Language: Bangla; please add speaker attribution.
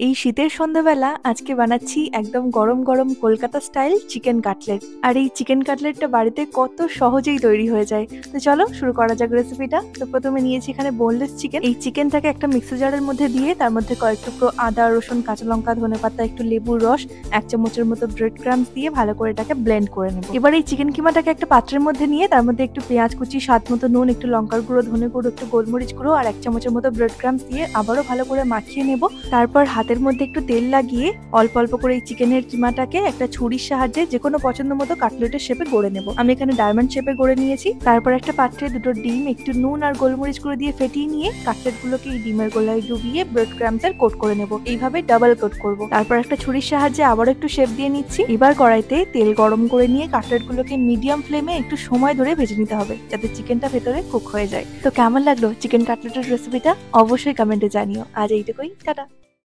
Speaker 1: এই শীতের সন্ধ্যাবেলা আজকে বানাচ্ছি একদম গরম গরম কলকাতা স্টাইল চিকেন কাটলেট। আর এই চিকেন কাটলেটটা বাড়িতে কত সহজেই তৈরি হয়ে যায়। তো চলো শুরু করা যাক রেসিপিটা। তো প্রথমে নিয়েছি এখানে বোনলেস চিকেন। এই চিকেনটাকে একটা মিক্সার জারের মধ্যে দিয়ে তার মধ্যে কয়েক টুকরো আদা, রসুন, কাঁচা লঙ্কা, ধনেপাতা, একটু লেবুর রস, 1 চামচের মতো ব্রেড ক্রাম্বস দিয়ে ভালো করে এটাকে ব্লেন্ড করে নেব। এবার এই চিকেন কিমাটাকে একটা পাত্রের মধ্যে নিয়ে তার মধ্যে একটু পেঁয়াজ কুচি, স্বাদ মতো নুন, একটু লঙ্কার গুঁড়ো, ধনে গুঁড়ো, একটু গোলমরিচ গুঁড়ো আর 1 চামচের মতো ব্রেড ক্রাম্বস দিয়ে আবারও ভালো করে মাখিয়ে নেব। তারপর হাতের মধ্যে একটু তেল লাগিয়ে অল্প অল্প করে এই চিকেনের কিমাটাকে একটা ছুরির সাহায্যে যে কোনো পছন্দ মতো কাটলেটের শেপে গড়ে নেব। আমি এখানে ডায়মন্ড শেপে গড়ে নিয়েছি। তারপর একটা পাত্রে দুটো ডিম, একটু নুন আর গোলমরিচ গুঁড়ো দিয়ে ফেটিয়ে নিয়ে কাটলেট গুলোকে এই ডিমের গোলায় ডুবিয়ে ব্রেড ক্রাম্বসের কোট করে নেব। এইভাবে ডাবল কোট করব। তারপর একটা ছুরির সাহায্যে আবার একটু শেপ দিয়ে নিচ্ছি। এবার কড়াইতে তেল গরম করে নিয়ে কাটলেট গুলোকে মিডিয়াম ফ্লেমে একটু সময় ধরে ভেজে নিতে হবে, যাতে চিকেনটা ভেতরে কুক হয়ে যায়। তো কেমন লাগলো চিকেন কাটলেটের রেসিপিটা অবশ্যই কমেন্টে জানিও। আজ এইটুকুই, টাটা।